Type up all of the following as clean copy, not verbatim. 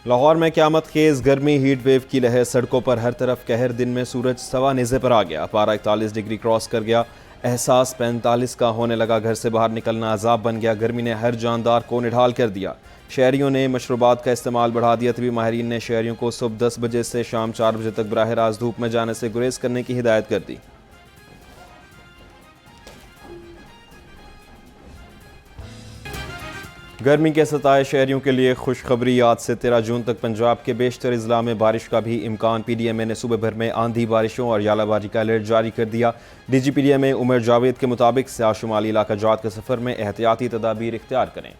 लाहौर में क़यामत खेज़ गर्मी हीट वेव की लहर, सड़कों पर हर तरफ कहर। दिन में सूरज सवा नेज़े पर आ गया, पारा 41 डिग्री क्रॉस कर गया, एहसास 45 का होने लगा। घर से बाहर निकलना अजाब बन गया, गर्मी ने हर जानदार को निढाल कर दिया। शहरियों ने मशरूबात का इस्तेमाल बढ़ा दिया। तभी माहिरीन ने शहरियों को सुबह 10 बजे से शाम 4 बजे तक बराह रास्त धूप में जाने से गुरेज करने की हिदायत कर दी। गर्मी के सताए शहरियों के लिए खुशखबरी, आज से 13 जून तक पंजाब के बेशतर अजला में बारिश का भी इम्कान। PDMA ने सुबह भर में आंधी बारिशों और यालाबारी का अलर्ट जारी कर दिया। DG PDMA उमर जावेद के मुताबिक स्याह शुमाली इलाका जात के सफ़र में एहतियाती तदाबीर इख्तियार करें।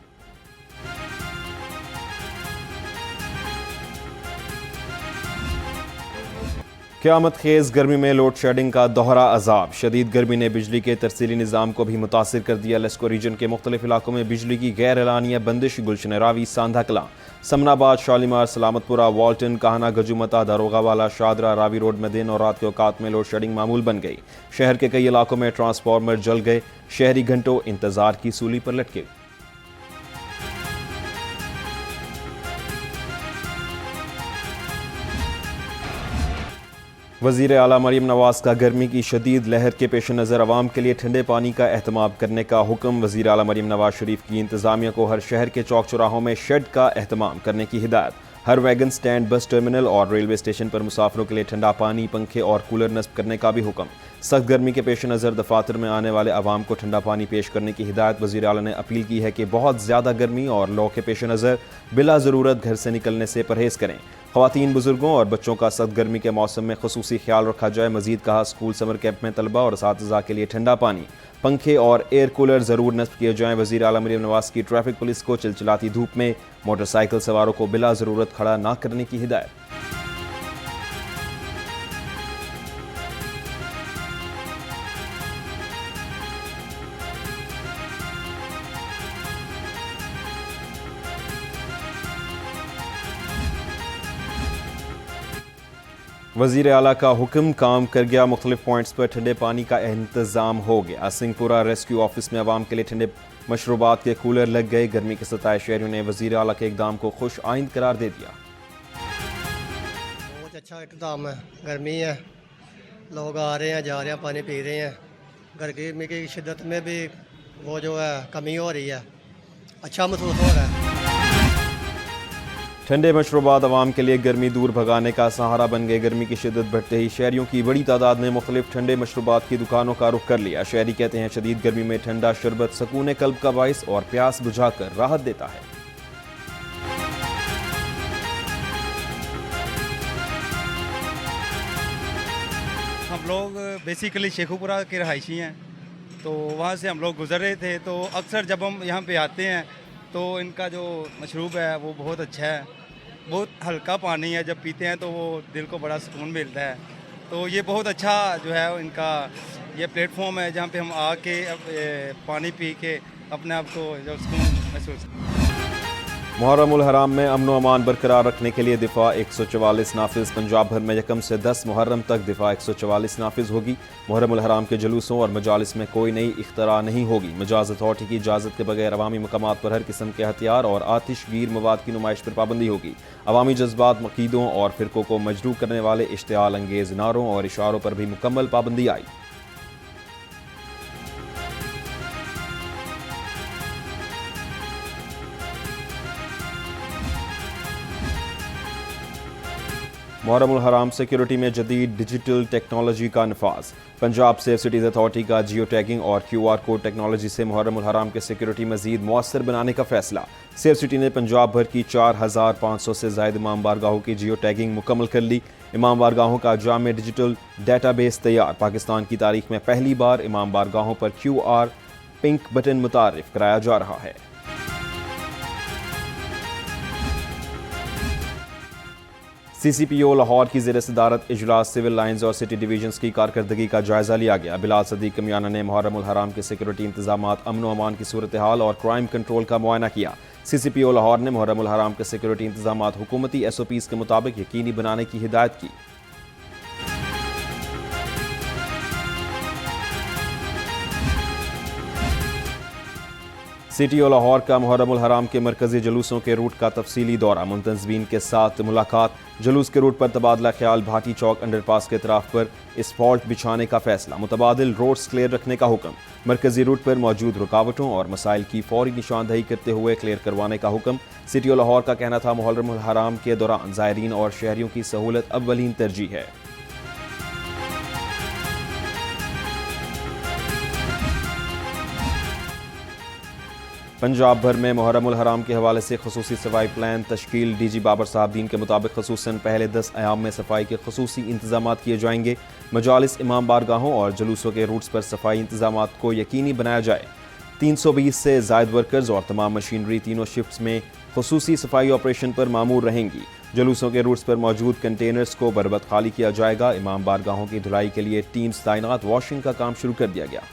क़यामत खेज़ गर्मी में लोड शेडिंग का दोहरा अजाब, शदीद गर्मी ने बिजली के तरसीली निज़ाम को भी मुतासिर कर दिया। लस्को रीजन के मुख्तलिफ इलाकों में बिजली की गैर एलानिया बंदिश। गुलशन रावी, सांधा कलां, समनाबाद, शालीमार, सलामतपुरा, वाल्टन, काहना, गजुमता, दारोगा वाला, शादरा, रावी रोड में दिन और रात के औकात में लोड शेडिंग मामूल बन गई। शहर के कई इलाकों में ट्रांसफार्मर जल गए, शहरी घंटों इंतजार की सूली पर लटके। वज़ीर आला मरीम नवाज का गर्मी की शदीद लहर के पेश नज़र अवाम के लिए ठंडे पानी का एहतमाम करने का हुक्म। वज़ीर आला मरीम नवाज शरीफ की इंतज़ामिया को हर शहर के चौक चौराहों में शेड का एहतमाम करने की हिदायत। हर वैगन स्टैंड, बस टर्मिनल और रेलवे स्टेशन पर मुसाफिरों के लिए ठंडा पानी, पंखे और कूलर नस्ब करने का भी हुक्म। सख्त गर्मी के पेश नज़र दफातर में आने वाले अवाम को ठंडा पानी पेश करने की हिदायत। वज़ीर आला ने अपील की है कि बहुत ज़्यादा गर्मी और लौ के पेश नज़र बिला ज़रूरत घर से निकलने से परहेज़ करें। ख़वातीन, बुजुर्गों और बच्चों का सख्त गर्मी के मौसम में खुसूसी ख्याल रखा जाए। मजीद कहा, स्कूल समर कैंप में तलबा और असातिज़ा के लिए ठंडा पानी, पंखे और एयर कूलर ज़रूर नस्ब किए जाएँ। वज़ीर आला मरीम नवाज की ट्रैफिक पुलिस को चिलचिलाती धूप में मोटरसाइकिल सवारों को बिला ज़रूरत खड़ा ना करने की हिदायत। वज़ीर आला का हुक्म काम कर गया, मुख्तलिफ पॉइंट्स पर ठंडे पानी का इंतज़ाम हो गया। सिंहपुरा रेस्क्यू ऑफिस में अवाम के लिए ठंडे मशरूबात के कूलर लग गए। गर्मी के सताए शहरियों ने वज़ीर आला के इक़दाम को खुश आइंद करार दे दिया। बहुत अच्छा इक़दाम है, गर्मी है, लोग आ रहे हैं, जा रहे हैं, पानी पी रहे हैं। गर्मी की शिद्दत में भी वो जो है कमी हो रही है, अच्छा महसूस हो रहा है। ठंडे मशरूबात अवाम के लिए गर्मी दूर भगाने का सहारा बन गए। गर्मी की शिद्दत बढ़ते ही शहरियों की बड़ी तादाद ने मुख्तलिफ ठंडे मशरूबात की दुकानों का रुख कर लिया। शहरी कहते हैं, शदीद गर्मी में ठंडा शरबत सकून कल्ब का बाइस और प्यास बुझाकर राहत देता है। हम लोग बेसिकली शेखुपुरा के रहायशी हैं, तो वहाँ से हम लोग गुज़र रहे थे। तो अक्सर जब हम यहाँ पे आते हैं तो इनका जो मशरूब है वो बहुत अच्छा है, बहुत हल्का पानी है, जब पीते हैं तो वो दिल को बड़ा सुकून मिलता है। तो ये बहुत अच्छा जो है इनका ये प्लेटफॉर्म है जहाँ पे हम आके पानी पी के अपने आप को जो सुकून महसूस। मुहर्रमुल हराम में अमन व अमान बरकरार रखने के लिए दिफा 144 नाफिज। पंजाब भर में यकम से 10 मुहर्रम तक दिफा 144 नाफिज होगी। मुहर्रमुल हराम के जुलूसों और मजालिस में कोई नई इख्तरा नहीं होगी। मजाज अथॉरिटी की इजाज़त के बगैर अवामी मकामात पर हर किस्म के हथियार और आतिशगीर मवाद की नुमाइश पर पाबंदी होगी। अवामी जज्बात, मकीदों और फ़िरकों को मजरू करने वाले इश्तिआल अंगेज़ नारों और इशारों पर भी मुकम्मल पाबंदी आई। मुहर्रमुल हराम सिक्योरिटी में जदीद डिजिटल टेक्नोलॉजी का नफाज। पंजाब सेफ सिटीज़ अथॉरिटी का जियो टैगिंग और QR कोड टेक्नोलॉजी से मुहर्रमुल हराम के सिक्योरिटी मजीद मौसर बनाने का फैसला। सेफ सिटी ने पंजाब भर की 4500 से ज़ायद इमाम बारगाहों की जियो टैगिंग मुकम्मल कर ली। इमाम बारगाहों का जामे डिजिटल डेटाबेस तैयार। पाकिस्तान की तारीख में पहली बार इमाम बारगाहों पर QR पिंक बटन मुतारिफ कराया जा रहा है। CCPO लाहौर की ज़ेर सदारत इजलास सिविल लाइन्स और सिटी डिवीजन्स की कारकर्दगी का जायजा लिया गया। बिलाल सदीक कमियाना ने मुहर्रमुल हराम के सिक्योरिटी इंतजामात, अमन व अमान की सूरत हाल और क्राइम कंट्रोल का मुआयना किया। CCPO लाहौर ने मुहर्रमुल हराम के सिक्योरिटी इंतजामात हुकूमती SOPs के मुताबिक यकीनी बनाने की हिदायत की। सिटी और लाहौर का मुहर्रम उल हराम के मरकजी जुलूसों के रूट का तफसीली दौरा, मुंतज़मीन के साथ मुलाकात, जुलूस के रूट पर तबादला ख्याल, भाटी चौक अंडरपास के अतराफ पर स्पॉल्ट बिछाने का फैसला, मुतबादिल रोड्स क्लियर रखने का हुक्म, मरकजी रूट पर मौजूद रुकावटों और मसाइल की फौरी निशानदही करते हुए क्लियर करवाने का हुक्म। सिटी और लाहौर का कहना था मुहर्रम उल हराम के दौरान ज़ायरीन और शहरियों की सहूलत अव्वलीन तरजीह है। पंजाब भर में मुहर्रम उल हराम के हवाले से खसूसी सफाई प्लान तश्कील, डीजी बाबर साहबदीन के मुताबिक खसूसन पहले 10 अयाम में सफाई के खसूसी इंतजाम किए जाएंगे। मजालिस, इमाम बारगाहों और जुलूसों के रूट्स पर सफाई इंतजाम को यकीनी बनाया जाए। 320 से जायद वर्कर्स और तमाम मशीनरी तीनों शिफ्ट्स में खसूसी सफाई ऑपरेशन पर मामूर रहेंगी। जुलूसों के रूट्स पर मौजूद कंटेनर्स को बरबत खाली किया जाएगा। इमाम बारगाहों की धुलाई के लिए टीम्स तैनात, वॉशिंग का काम शुरू कर दिया गया।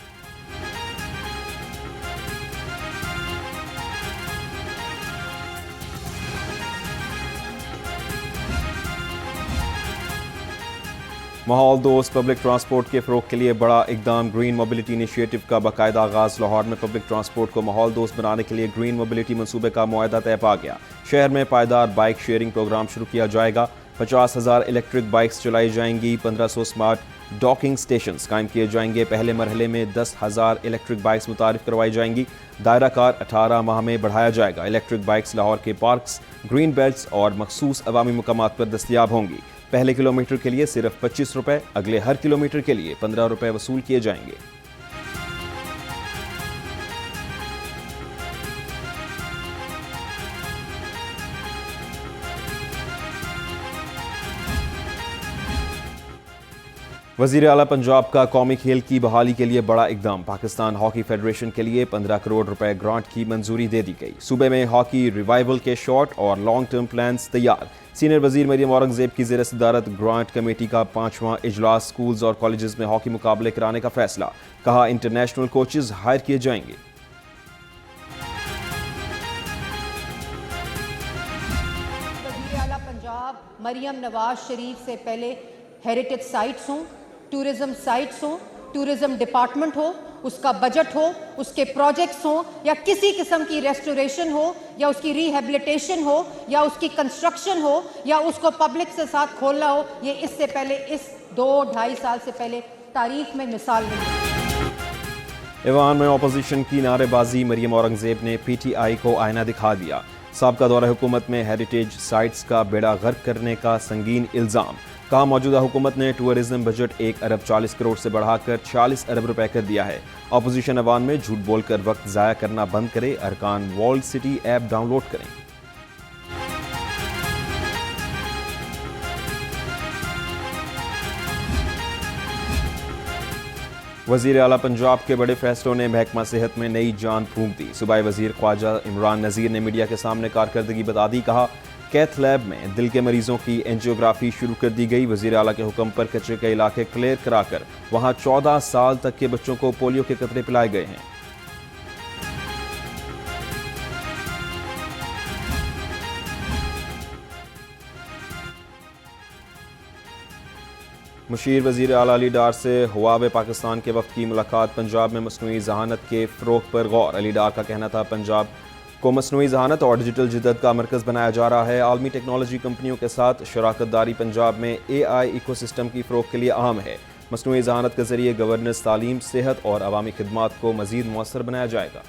माहौल दोस्त पब्लिक ट्रांसपोर्ट के फ़रोग के लिए बड़ा इकदाम, ग्रीन मोबिलिटी इनिशिएटिव का बाकायदा आगाज़। लाहौर में पब्लिक ट्रांसपोर्ट को माहौल दोस्त बनाने के लिए ग्रीन मोबिलिटी मनसूबे का मुआहदा तय पा गया। शहर में पायदार बाइक शेयरिंग प्रोग्राम शुरू किया जाएगा। 50,000 इलेक्ट्रिक बाइक्स चलाई जाएंगी। 1500 स्मार्ट डॉकिंग स्टेशन कायम किए जाएंगे। पहले मरहले में 10,000 इलेक्ट्रिक बाइक्स मुतारिफ करवाई जाएंगी। दायरा कार 18 माह में बढ़ाया जाएगा। इलेक्ट्रिक बाइक्स लाहौर के पार्क्स, ग्रीन बेल्ट्स और मखसूस अवामी मुकामात पर दस्तयाब होंगी। पहले किलोमीटर के लिए सिर्फ 25 रुपए, अगले हर किलोमीटर के लिए 15 रुपए वसूल किए जाएंगे। वज़ीर आला पंजाब का कौमी खेल की बहाली के लिए बड़ा इकदाम, पाकिस्तान हॉकी फेडरेशन के लिए 15 करोड़ रुपए ग्रांट की मंजूरी दे दी गई। सूबे में हॉकी रिवाइवल के शॉर्ट और लॉन्ग टर्म प्लान्स तैयार। सीनियर वजीर मरियम औरंगजेब की ज़ेर सदारत ग्रांट कमेटी का 5वां इजलास, स्कूल्स और कॉलेजेस में हॉकी मुकाबले कराने का फैसला, कहा इंटरनेशनल कोचेज हायर किए जाएंगे। वज़ीर आला पंजाब मरियम नवाज शरीफ से पहले हेरिटेज साइट्स हों, टूरिज्म साइट्स हों, टूरिज्म डिपार्टमेंट हो, उसका बजट हो, उसके प्रोजेक्ट्स हो, या किसी किस्म की रेस्टोरेशन हो, या उसकी रिहेबिलिटेशन हो, या उसकी कंस्ट्रक्शन हो, या उसको पब्लिक से साथ खोलना हो, ये इससे पहले इस 2-2.5 साल से पहले तारीख में मिसाल नहीं। ईवान में अपोजिशन की नारेबाजी, मरियम औरंगजेब ने PTI को आईना दिखा दिया। साबका दौरा हुकूमत में हेरिटेज साइट्स का बेड़ा गर्क करने का संगीन इल्ज़ाम, कहा मौजूदा हुकूमत ने टूरिज्म बजट 1 अरब 40 करोड़ से बढ़ाकर 40 अरब रुपए कर दिया है। अपोजिशन अवान में झूठ बोलकर वक्त ज़ाया करना बंद करे, अरकान वॉल्ड सिटी ऐप डाउनलोड करें। वज़ीर आला पंजाब के बड़े फैसलों ने महकमा सेहत में नई जान फूंक दी। सूबाई वज़ीर ख्वाजा इमरान नज़ीर ने मीडिया के सामने कारकर्दगी बता दी, कहा कैथ लैब में दिल के मरीजों की एंजियोग्राफी शुरू कर दी गई। वज़ीर आला के हुक्म पर कचरे के इलाके क्लियर कराकर वहां 14 साल तक के बच्चों को पोलियो के कतरे पिलाए गए हैं। मुशीर वज़ीर आला अली डार से हुआवे पाकिस्तान के वफ़द की मुलाकात, पंजाब में मसनूई जहानत के फ़रोग़ पर गौर। अली डार का कहना था पंजाब को मसनूई जहानत और डिजिटल जिद्दत का मरकज़ बनाया जा रहा है। आलमी टेक्नोलॉजी कंपनियों के साथ शराकत दारी पंजाब में AI इकोसिस्टम की फ़रोग़ के लिए अहम है। मसनूई जहानत के ज़रिए गवर्नेंस, तालीम, सेहत और अवामी खिदमात को मज़ीद मौसर बनाया जाएगा।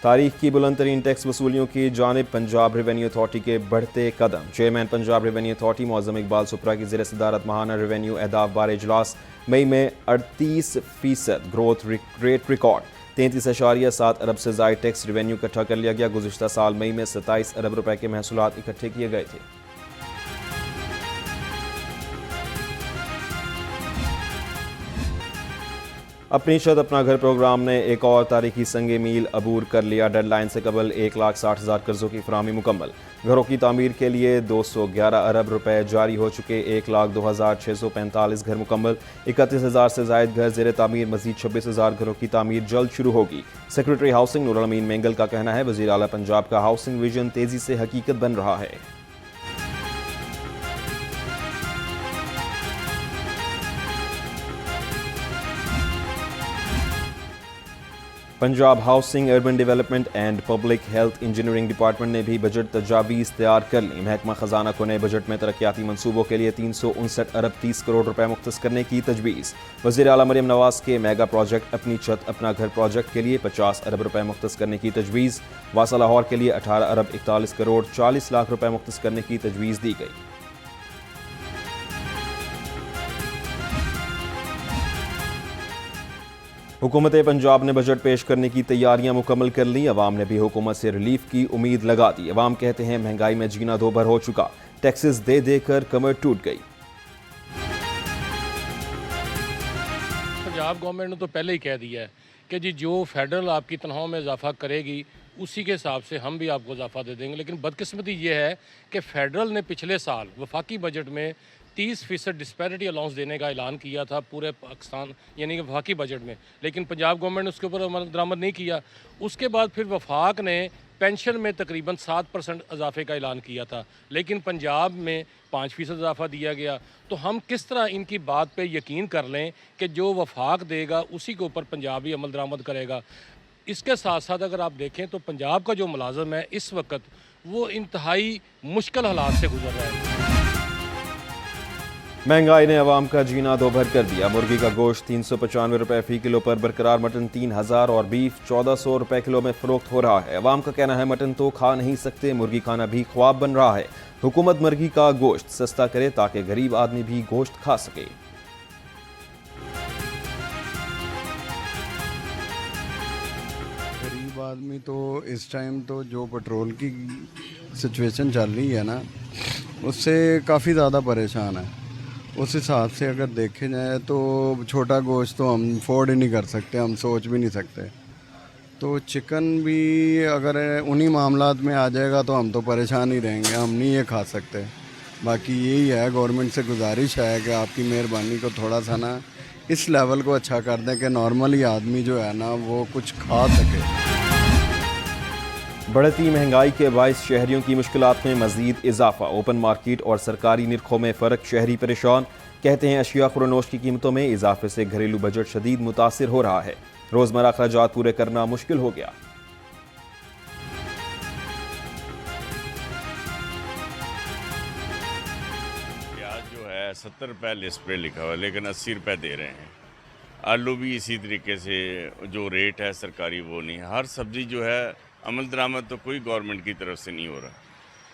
तारीख की बुलंद तरीन टैक्स वसूलियों की जानिब पंजाब रेवेन्यू अथॉरिटी के बढ़ते कदम। Chairman Punjab revenue authority Moazzam Iqbal Supra की ज़ेर सदारत माहाना रेवेन्यू अहदाफ बार इजलास, मई में 38% ग्रोथ रेट रिकॉर्ड। 33.7 अरब से ज़ायद टैक्स रेवेन्यू इकट्ठा कर लिया गया। गुज़िश्ता साल मई में 27 अरब रुपए के महसूलात इकट्ठे किए गए थे। अपनी छत अपना घर प्रोग्राम ने एक और तारीखी संगे मील अबूर कर लिया। डेडलाइन से कबल 1,60,000 कर्जों की फराहमी मुकम्मल। घरों की तामीर के लिए 211 अरब रुपए जारी हो चुके। 1,02,645 घर मुकम्मल। 31,000 से जायद घर ज़ेर तामीर। मजीद 26,000 घरों की तामीर जल्द शुरू होगी। सेक्रेटरी हाउसिंग नूरुल अमीन मेंगल का कहना है वज़ीर आला पंजाब का हाउसिंग विजन तेज़ी से हकीकत बन रहा है। Punjab housing, urban development and public health engineering department ने भी बजट तजावीज़ तैयार कर ली। महकमा खजाना को नए बजट में तरक्याती मनसूबों के लिए 359 अरब 30 करोड़ रुपए मुख्तस करने की तजवीज़। वज़ीर आला मरियम नवाज के मेगा प्रोजेक्ट अपनी छत अपना घर प्रोजेक्ट के लिए 50 अरब रुपए मुख्तस करने की तजवीज़। वासा लाहौर के लिए 18 अरब 41 करोड़ 40 लाख रुपए मुख्तस करने की तजवीज़ दी गई। हुकूमत पंजाब ने बजट पेश करने की तैयारियां मुकम्मल कर ली। अवाम ने भी हुकूमत से रिलीफ की उम्मीद लगा दी। अवाम कहते हैं महंगाई में जीना दो भर हो चुका, टैक्सेस दे देकर कमर टूट गई। पंजाब गवर्नमेंट ने तो पहले ही कह दिया है कि जी जो फेडरल आपकी तनख्वाहों में इजाफा करेगी उसी के हिसाब से हम भी आपको इजाफा दे देंगे। लेकिन बदकिस्मती ये है कि फेडरल ने पिछले साल वफाकी बजट में 30% डिस्पैरिटी अलाउंस देने का ऐलान किया था पूरे पाकिस्तान यानी कि वफाकी बजट में, लेकिन पंजाब गवर्नमेंट ने उसके ऊपर अमल दरामद नहीं किया। उसके बाद फिर वफाक ने पेंशन में तकरीबन 7% इजाफे का ऐलान किया था, लेकिन पंजाब में 5% इजाफा दिया गया। तो हम किस तरह इनकी बात पे यकीन कर लें कि जो वफाक देगा उसी के ऊपर पंजाब ही अमल दरामद करेगा। इसके साथ साथ अगर आप देखें तो पंजाब का जो मुलाजम है इस वक्त वो इंतहाई मुश्किल हालात से गुजर रहा है। महंगाई ने अवाम का जीना दो भर कर दिया। मुर्गी का गोश्त 395 रुपए फी किलो पर बरकरार, मटन 3000 और बीफ 1400 रुपए किलो में फरोख्त हो रहा है। अवाम का कहना है मटन तो खा नहीं सकते, मुर्गी खाना भी ख्वाब बन रहा है। हुकूमत मुर्गी का गोश्त सस्ता करे ताकि गरीब आदमी भी गोश्त खा सके। गरीब आदमी तो इस टाइम तो जो पेट्रोल की सिचुएशन चल रही है ना, उससे काफ़ी ज़्यादा परेशान है। उस हिसाब से अगर देखे जाए तो छोटा गोश्त तो हम अफोर्ड ही नहीं कर सकते, हम सोच भी नहीं सकते। तो चिकन भी अगर उन्हीं मामलात में आ जाएगा तो हम तो परेशान ही रहेंगे, हम नहीं ये खा सकते। बाकी यही है, गवर्नमेंट से गुजारिश है कि आपकी मेहरबानी को थोड़ा सा ना इस लेवल को अच्छा कर दें कि नॉर्मली आदमी जो है ना वो कुछ खा सके। बढ़ती महंगाई के बायस शहरियों की मुश्किलात में मजीद इजाफा। ओपन मार्केट और सरकारी निरखों में फ़र्क, शहरी परेशान। कहते हैं अशिया खुरनोश की कीमतों में इजाफे से घरेलू बजट शदीद मुतासिर हो रहा है। रोज़मर्रा अखराजात पूरे करना मुश्किल हो गया। प्याज जो है 70 रुपये लिस्ट पे लिखा हुआ है, लेकिन 80 रुपये दे रहे हैं। आलू भी इसी तरीके से जो रेट है सरकारी वो नहीं है। हर सब्ज़ी जो है अमल दरामद तो कोई गवर्नमेंट की तरफ से नहीं हो रहा।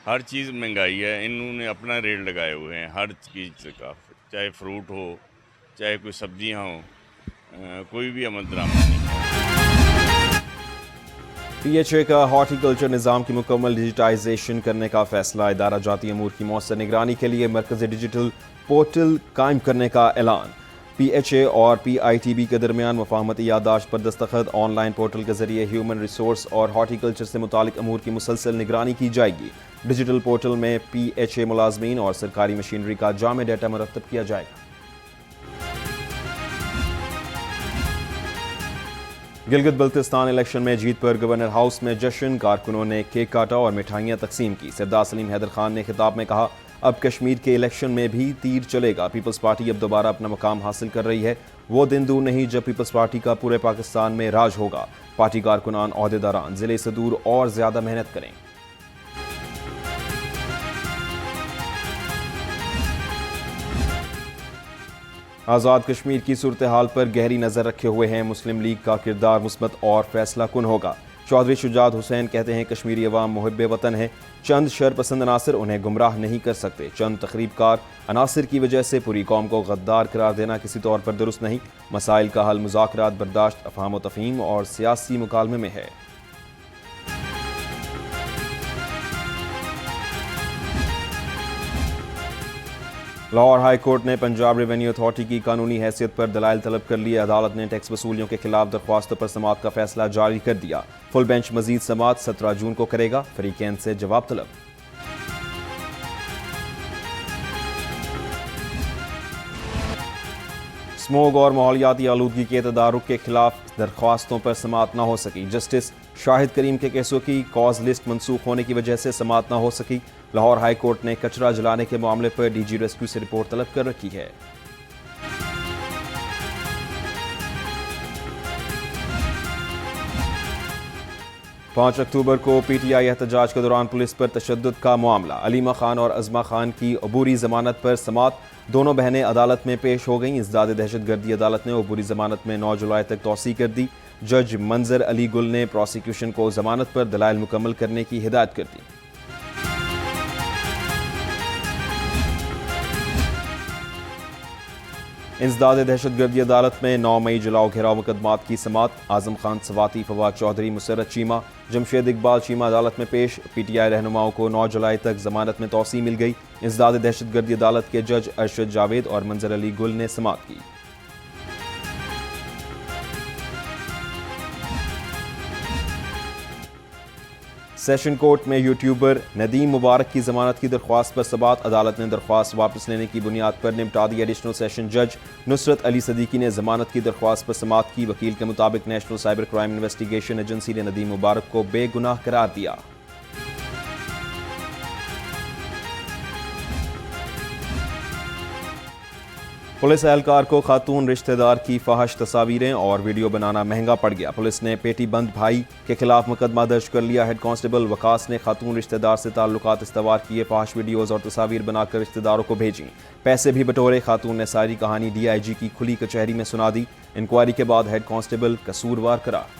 हर चीज़ महंगाई है, इन्होंने अपना रेट लगाए हुए हैं हर चीज़ का, चाहे फ्रूट हो चाहे कोई सब्जियां हो, कोई भी अमल दरामद नहीं है। PHA का हॉर्टिकल्चर निज़ाम की मुकम्मल डिजिटाइजेशन करने का फैसला। इदारा जाती अमूर की मौसर निगरानी के लिए मरकज़ी डिजिटल पोर्टल कायम करने का ऐलान। PHA और PITB के दरमियान मुफाहमती यादाश्त पर दस्तखत। ऑनलाइन पोर्टल के जरिए ह्यूमन रिसोर्स और हॉर्टिकल्चर से मुतालिक अमूर की मुसलसल निगरानी की जाएगी। डिजिटल पोर्टल में PHA मुलाजमीन और सरकारी मशीनरी का जामे डाटा मरतब किया जाएगा। गिलगित बल्तिस्तान इलेक्शन में जीत पर गवर्नर हाउस में जश्न, कारकुनों ने केक काटा और मिठाइयां तकसीम की। सरदार सलीम हैदर खान ने खिताब में कहा, अब कश्मीर के इलेक्शन में भी तीर चलेगा। पीपल्स पार्टी अब दोबारा अपना मुकाम हासिल कर रही है। वो दिन दूर नहीं जब पीपल्स पार्टी का पूरे पाकिस्तान में राज होगा। पार्टी कारकुनान ओहदेदारान जिले से दूर और ज्यादा मेहनत करें। आज़ाद कश्मीर की सूरत हाल पर गहरी नज़र रखे हुए हैं। मुस्लिम लीग का किरदार मुस्बत और फैसला कुन होगा। चौधरी शुजात हुसैन कहते हैं कश्मीरी अवाम मुहिब्बे वतन है, चंद शरपसंद अनासर उन्हें गुमराह नहीं कर सकते। चंद तकरीबकार अनासर की वजह से पूरी कौम को गद्दार करार देना किसी तौर पर दुरुस्त नहीं। मसाइल का हल मुज़ाकरात, बर्दाश्त, अफ़हाम व तफ़हीम और सियासी मुकालमे में है। लाहौर हाई कोर्ट ने पंजाब रेवेन्यू अथॉरिटी की कानूनी हैसियत पर दलाइल तलब कर लिए। अदालत ने टैक्स वसूलियों के खिलाफ दरख्वास्तों पर समाअत का फैसला जारी कर दिया। फुल बेंच मजीद समाअत 17 जून को करेगा। फरीकैन से जवाब तलब। स्मोग और माहौलियाती आलूदगी के तदारुक के खिलाफ दरख्वास्तों पर समाअत न हो सकी। जस्टिस शाहिद करीम के केसों की कॉज लिस्ट मनसूख होने की वजह से समाअत न हो सकी। लाहौर हाई कोर्ट ने कचरा जलाने के मामले पर डीजी रेस्क्यू से रिपोर्ट तलब कर रखी है। 5 अक्टूबर को PTI एहतजाज के दौरान पुलिस पर तशद्दुद का मामला। अलीमा खान और अज़मा खान की अबूरी जमानत पर समात। दोनों बहनें अदालत में पेश हो गईं। इज़दाद दहशतगर्दी अदालत ने अबूरी जमानत में 9 जुलाई तक तौसी कर दी। जज मंजर अली गुल ने प्रोसिक्यूशन को जमानत पर दलाइल मुकम्मल करने की हिदायत कर दी। इंसदाद दहशतगर्दी अदालत में 9 मई जलाओ घेराव मुकदमात की समात। आजम खान सवाती, फवाद चौधरी, मुसर्रत चीमा, जमशेद इकबाल चीमा अदालत में पेश। PTI रहनुमाओं को 9 जुलाई तक जमानत में तौसी मिल गई। इंसदाद दहशतगर्दी अदालत के जज अरशद जावेद और मंजर अली गुल ने समात की। सेशन कोर्ट में यूट्यूबर नदीम मुबारक की जमानत की दरख्वास्त पर समात। अदालत ने दरख्वास्त वापस लेने की बुनियाद पर निपटा दी। एडिशनल सेशन जज नुसरत अली सदीकी ने जमानत की दरख्वास्त पर समात की। वकील के मुताबिक national cyber crime investigation agency ने नदीम मुबारक को बेगुनाह करार दिया। पुलिस एहलकार को खातून रिश्तेदार की फाहश तस्वीरें और वीडियो बनाना महंगा पड़ गया। पुलिस ने पेटी बंद भाई के खिलाफ मुकदमा दर्ज कर लिया। हेड कांस्टेबल वकास ने खातून रिश्तेदार से ताल्लुकात इस्तवार किए। फाहश वीडियोज और तस्वीर बनाकर रिश्तेदारों को भेजी। पैसे भी बटोरे। खातून ने सारी कहानी DIG की खुली कचहरी में सुना दी। इंक्वायरी के बाद हेड कांस्टेबल कसूरवार करार।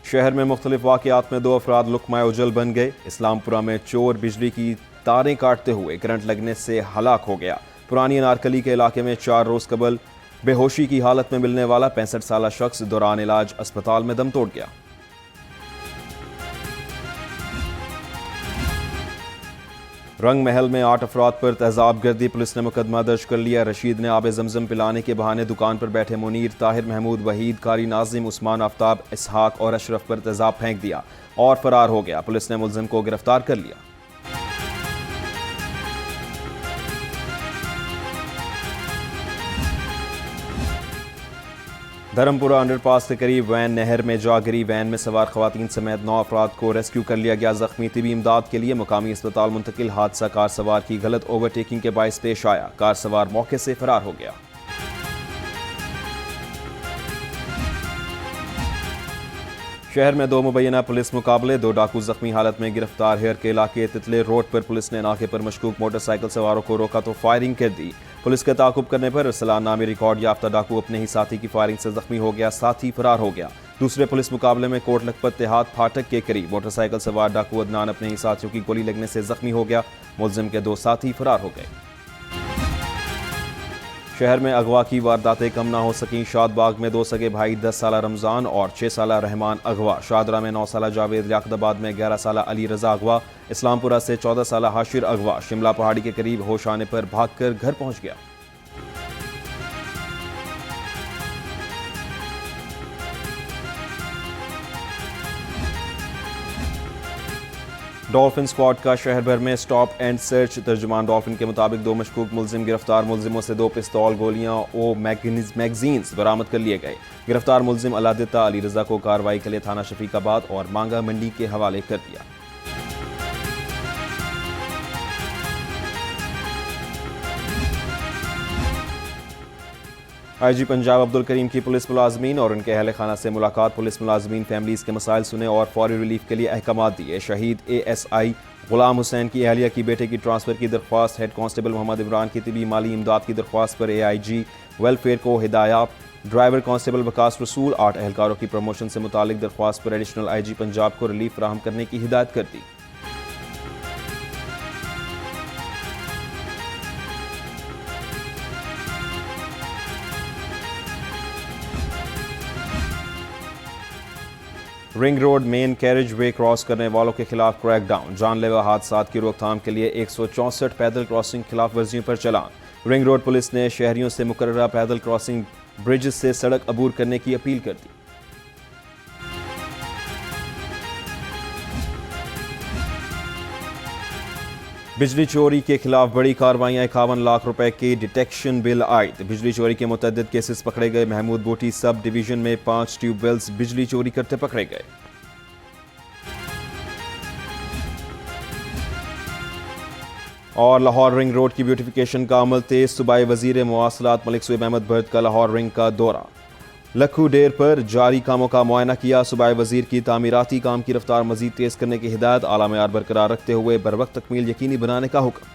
शहर में मुख्तलिफ वाक़यात में 2 अफराद लुकमाए उजल बन गए। इस्लामपुरा में चोर बिजली की तारें काटते हुए करंट लगने से हलाक हो गया। पुरानी अनारकली के इलाके में 4 रोज़ कबल बेहोशी की हालत में मिलने वाला 65 साला शख्स दौरान इलाज अस्पताल में दम तोड़ गया। रंग महल में 8 अफराद पर तेजाब गर्दी। पुलिस ने मुकदमा दर्ज कर लिया। रशीद ने आब जमजम पिलाने के बहाने दुकान पर बैठे मुनीर, ताहिर, महमूद, वहीद, कारी, नाजिम, उस्मान, आफ्ताब, इसहाक और अशरफ पर तेजाब फेंक दिया और फरार हो गया। पुलिस ने मुलजिम को गिरफ्तार कर लिया। धर्मपुरा अंडरपास के करीब वैन नहर में जा गिरी। वैन में सवार खवातीन समेत 9 अफराद को रेस्क्यू कर लिया गया। जख्मी तिबी इमदाद के लिए मुकामी अस्पताल मुंतकिल। हादसा कार सवार की गलत ओवरटेकिंग के बायस पेश आया। कार सवार मौके से फरार हो गया। शहर में 2 मुबैना पुलिस मुकाबले। 2 डाकू जख्मी हालत में गिरफ्तार। हेयर के इलाके तितले रोड पर पुलिस ने नाके पर मशकूक मोटरसाइकिल सवारों को रोका तो फायरिंग कर दी। पुलिस के ताकुब करने पर अरसलान नामी रिकॉर्ड याफ्ता डाकू अपने ही साथी की फायरिंग से जख्मी हो गया। साथी फरार हो गया। दूसरे पुलिस मुकाबले में कोट लखपत देहात फाटक के करीब मोटरसाइकिल सवार डाकू अदनान अपने ही साथियों की गोली लगने से जख्मी हो गया। मुलजिम के 2 साथी फरार हो गए। शहर में अगवा की वारदातें कम ना हो सकीं। शादबाग में 2 सगे भाई 10 साला रमजान और 6 साला रहमान अगवा। शादरा में 9 साला जावेद, लियाकताबाद में 11 साला अली रजा अगवा। इस्लामपुरा से 14 साला हाशिर अगवा। शिमला पहाड़ी के करीब होश आने पर भागकर घर पहुंच गया। डॉल्फिन स्क्वाड का शहर भर में स्टॉप एंड सर्च। तर्जुमान डॉल्फिन के मुताबिक 2 मशकूक मुलजिम गिरफ्तार। मुलजिमों से 2 पिस्तौल, गोलियां और मैगजीन्स बरामद कर लिए गए। गिरफ्तार मुलजिम अलादिता अली रजा को कार्रवाई के लिए थाना शफीकाबाद और मांगा मंडी के हवाले कर दिया। IG पंजाब अब्दुल करीम की पुलिस मुलाजमीन और उनके अहल खाना से मुलाकात। पुलिस मुलाजमीन फैमिलीज़ के मसाइल सुने और फौरी रिलीफ के लिए अहकाम दिए। शहीद ASI गुलाम हुसैन की अहलिया की बेटे की ट्रांसफ़र की दरख्वास्त। हेड कांस्टेबल मोहम्मद इमरान की तिबी माली इमदाद की दरख्वास्त पर AIG वेलफेयर को हिदायत। ड्राइवर कांस्टेबल वकास रसूल 8 एहलकारों की प्रमोशन से मुतालिक दरख्वास्त पर एडिशनल IG पंजाब को रिलीफ फराहम करने की हिदायत कर दी। Ring road main carriageway cross करने वालों के खिलाफ क्रैकडाउन। जानलेवा हादसात की रोकथाम के लिए 164 पैदल क्रॉसिंग खिलाफ वर्जियों पर चलान। रिंग रोड पुलिस ने शहरियों से मुकर्ररा पैदल क्रॉसिंग ब्रिजेस से सड़क अबूर करने की अपील कर दी। बिजली चोरी के खिलाफ बड़ी कार्रवाइयां। 51 लाख रुपए के डिटेक्शन बिल आयद। बिजली चोरी के मुतअद्दिद केसेस पकड़े गए। महमूद बूटी सब डिवीजन में 5 ट्यूबवेल्स बिजली चोरी करते पकड़े गए। और लाहौर रिंग रोड की ब्यूटिफिकेशन का अमल तेज। सूबाई वजीर मवासलात मलिक सुएब अहमद बर्द का लाहौर रिंग का दौरा। लखू डेर पर जारी कामों का मुआयना किया। सूबाई वजीर की तामीराती काम की रफ्तार मजीद तेज करने की हिदायत। आला मेयार बरकरार रखते हुए बर वक्त तकमील यकीनी बनाने का हुक्म।